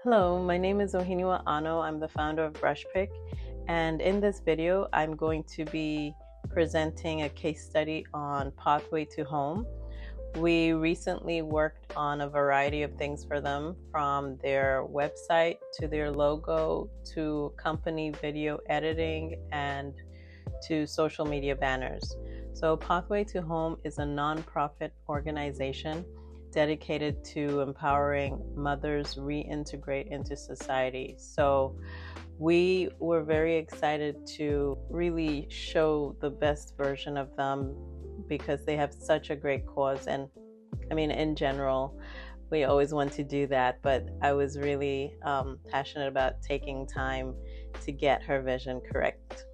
Hello, my name is Ohiniwa Ano. I'm the founder of Brushpick, and in this video, I'm going to be presenting a case study on Pathway2Home. We recently worked on a variety of things for them, from their website to their logo to company video editing and to social media banners. So Pathway2Home is a nonprofit organization dedicated to empowering mothers reintegrate into society. So we were very excited to really show the best version of them because they have such a great cause. And I mean, in general, we always want to do that, but I was really passionate about taking time to get her vision correct.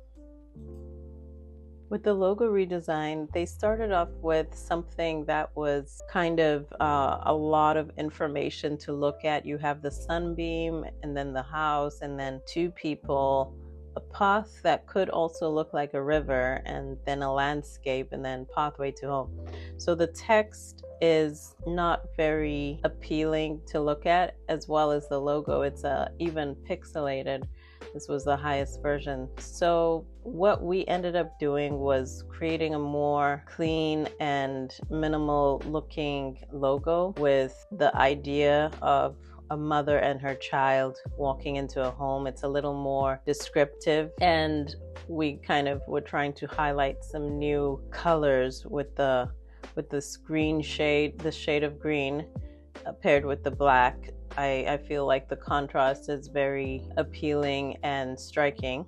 With the logo redesign, they started off with something that was kind of a lot of information to look at. You have the sunbeam, and then the house, and then two people, a path that could also look like a river, and then a landscape, and then Pathway2Home. So the text is not very appealing to look at, as well as the logo. It's even pixelated. This was the highest version. So what we ended up doing was creating a more clean and minimal looking logo with the idea of a mother and her child walking into a home. It's a little more descriptive, and we kind of were trying to highlight some new colors with the screen shade, the shade of green paired with the black. I feel like the contrast is very appealing and striking.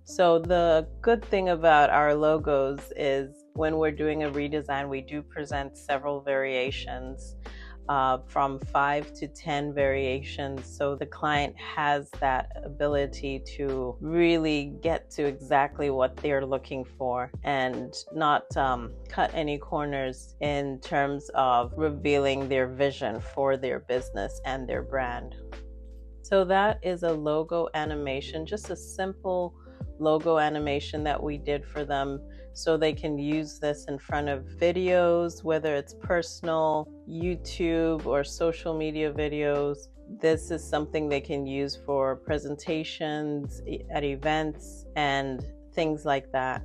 So the good thing about our logos is when we're doing a redesign, we do present several variations, from 5 to 10 variations. So the client has that ability to really get to exactly what they're looking for and not cut any corners in terms of revealing their vision for their business and their brand. So that is a logo animation, just a simple logo animation that we did for them so they can use this in front of videos, whether it's personal, YouTube, or social media videos. This is something they can use for presentations at events and things like that.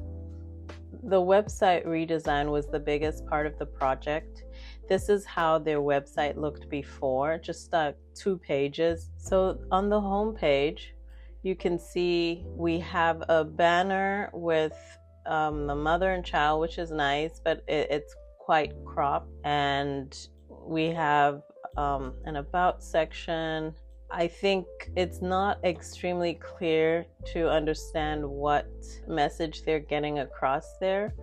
The website redesign was the biggest part of the project. This is how their website looked before, just 2 pages. So on the home page, you can see we have a banner with the mother and child, which is nice, but it's quite cropped. And we have an about section. I think it's not extremely clear to understand what message they're getting across there.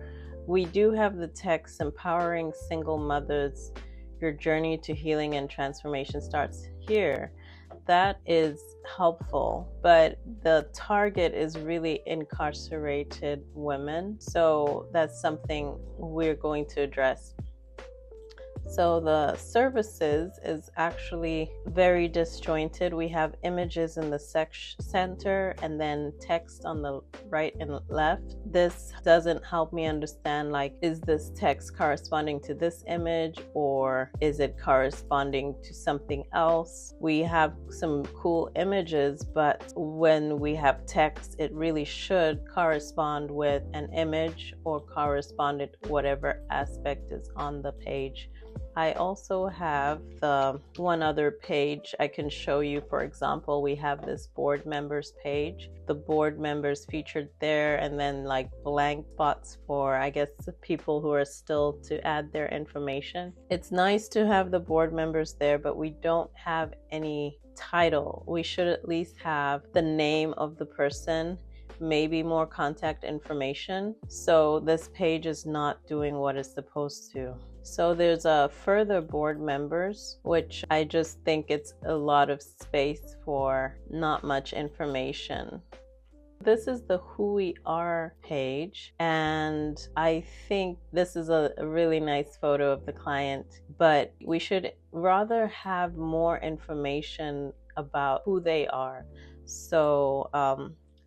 We do have the text, empowering single mothers, your journey to healing and transformation starts here. That is helpful, but the target is really incarcerated women. So that's something we're going to address. So the services is actually very disjointed. We have images in the center and then text on the right and left. This doesn't help me understand, like, is this text corresponding to this image or is it corresponding to something else? We have some cool images, but when we have text, it really should correspond with an image or correspond to whatever aspect is on the page. I also have the one other page I can show you. For example, we have this board members page. The board members featured there, and then like blank spots for, I guess, the people who are still to add their information. It's nice to have the board members there, but we don't have any title. We should at least have the name of the person, maybe more contact information. So this page is not doing what it's supposed to. So there's a further board members, which I just think it's a lot of space for not much information. This is the who we are page, and I think this is a really nice photo of the client, but we should rather have more information about who they are. So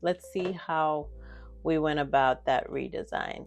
let's see how we went about that redesign.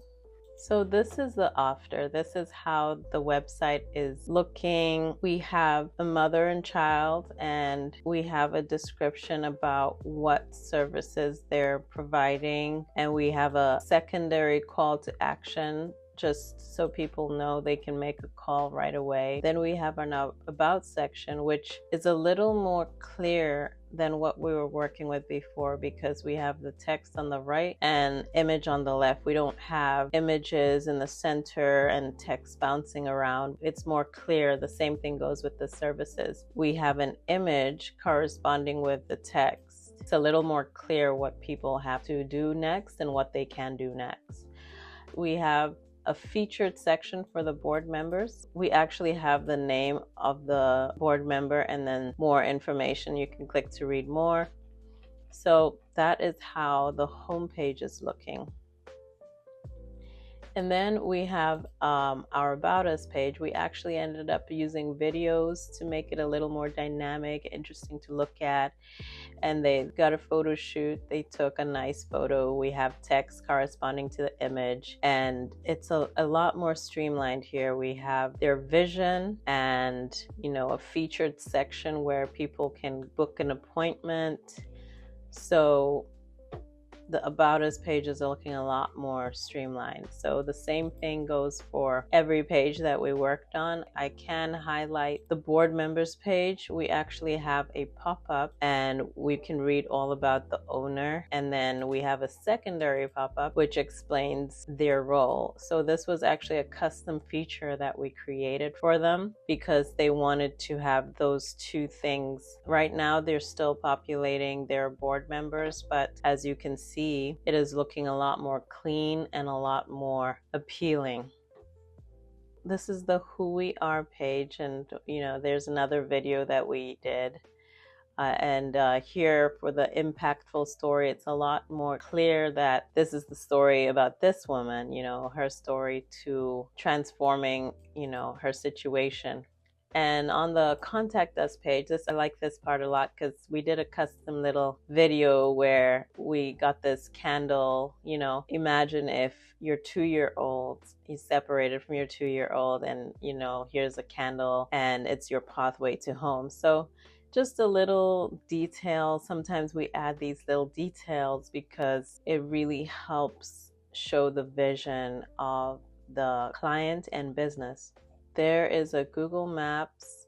So this is the after. This is how the website is looking. We have a mother and child, and we have a description about what services they're providing. And we have a secondary call to action, just so people know they can make a call right away. Then we have our about section, which is a little more clear than what we were working with before, because we have the text on the right and image on the left. We don't have images in the center and text bouncing around. It's more clear. The same thing goes with the services. We have an image corresponding with the text. It's a little more clear what people have to do next and what they can do next. We have a featured section for the board members. We actually have the name of the board member and then more information. You can click to read more. So that is how the homepage is looking. And then we have our About Us page. We actually ended up using videos to make it a little more dynamic, interesting to look at. And they got a photo shoot. They took a nice photo. We have text corresponding to the image, and it's a lot more streamlined here. We have their vision and, a featured section where people can book an appointment. So the About Us pages are looking a lot more streamlined. So the same thing goes for every page that we worked on. I can highlight the board members page. We actually have a pop-up and we can read all about the owner. And then we have a secondary pop-up which explains their role. So this was actually a custom feature that we created for them because they wanted to have those two things. Right now they're still populating their board members, but as you can see, it is looking a lot more clean and a lot more appealing. This is the Who We Are page, and there's another video that we did. Here for the impactful story, it's a lot more clear that this is the story about this woman, her story to transforming, her situation. And on the Contact Us page, I like this part a lot because we did a custom little video where we got this candle. Imagine if your 2-year-old, you separated from your 2-year-old, and here's a candle and it's your pathway to home. So just a little detail. Sometimes we add these little details because it really helps show the vision of the client and business. There is a Google Maps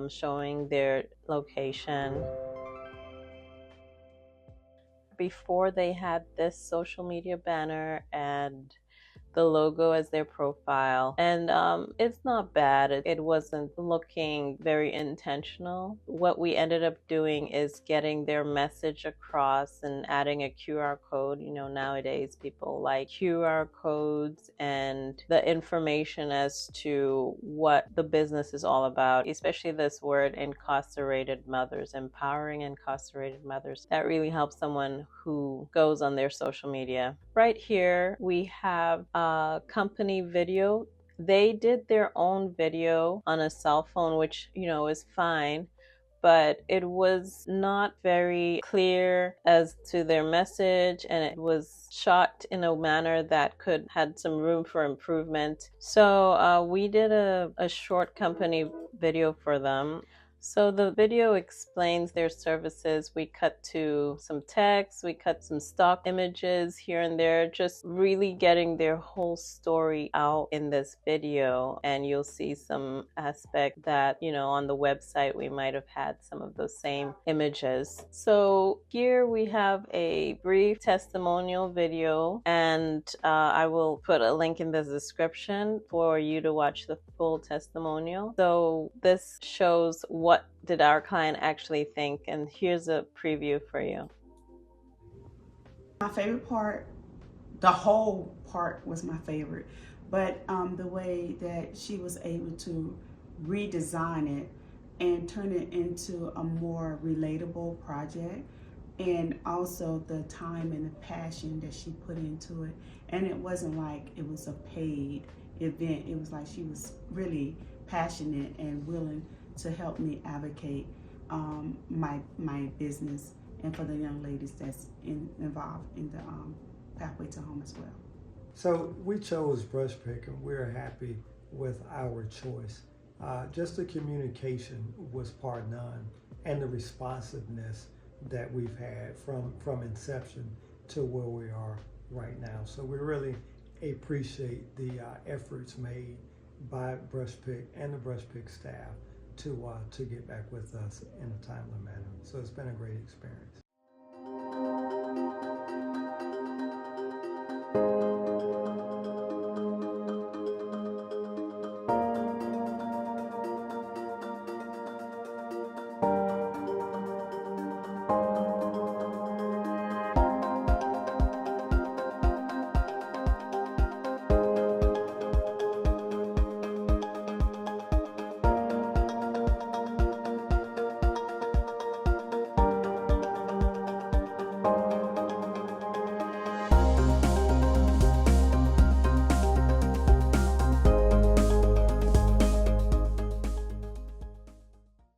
showing their location. Before, they had this social media banner and the logo as their profile, and it's not bad. It wasn't looking very intentional. What we ended up doing is getting their message across and adding a QR code. Nowadays people like QR codes and the information as to what the business is all about, especially this word, incarcerated mothers, empowering incarcerated mothers. That really helps someone who goes on their social media. Right here we have a company video. They did their own video on a cell phone, which is fine, but it was not very clear as to their message, and it was shot in a manner that had some room for improvement. So we did a short company video for them. So the video explains their services. We cut to some text, we cut some stock images here and there, just really getting their whole story out in this video. And you'll see some aspect that, on the website, we might have had some of those same images. So here we have a brief testimonial video, and I will put a link in the description for you to watch the full testimonial. So this shows what did our client actually think, and here's a preview for you. My favorite part, the whole part was my favorite, but the way that she was able to redesign it and turn it into a more relatable project, and also the time and the passion that she put into it. And it wasn't like it was a paid event. It was like she was really passionate and willing to help me advocate my business and for the young ladies that's involved in the Pathway to Home as well. So we chose Brush Pick, and we're happy with our choice. Just the communication was par none, and the responsiveness that we've had from inception to where we are right now. So we really appreciate the efforts made by Brush Pick and the Brush Pick staff to get back with us in a timely manner. So it's been a great experience.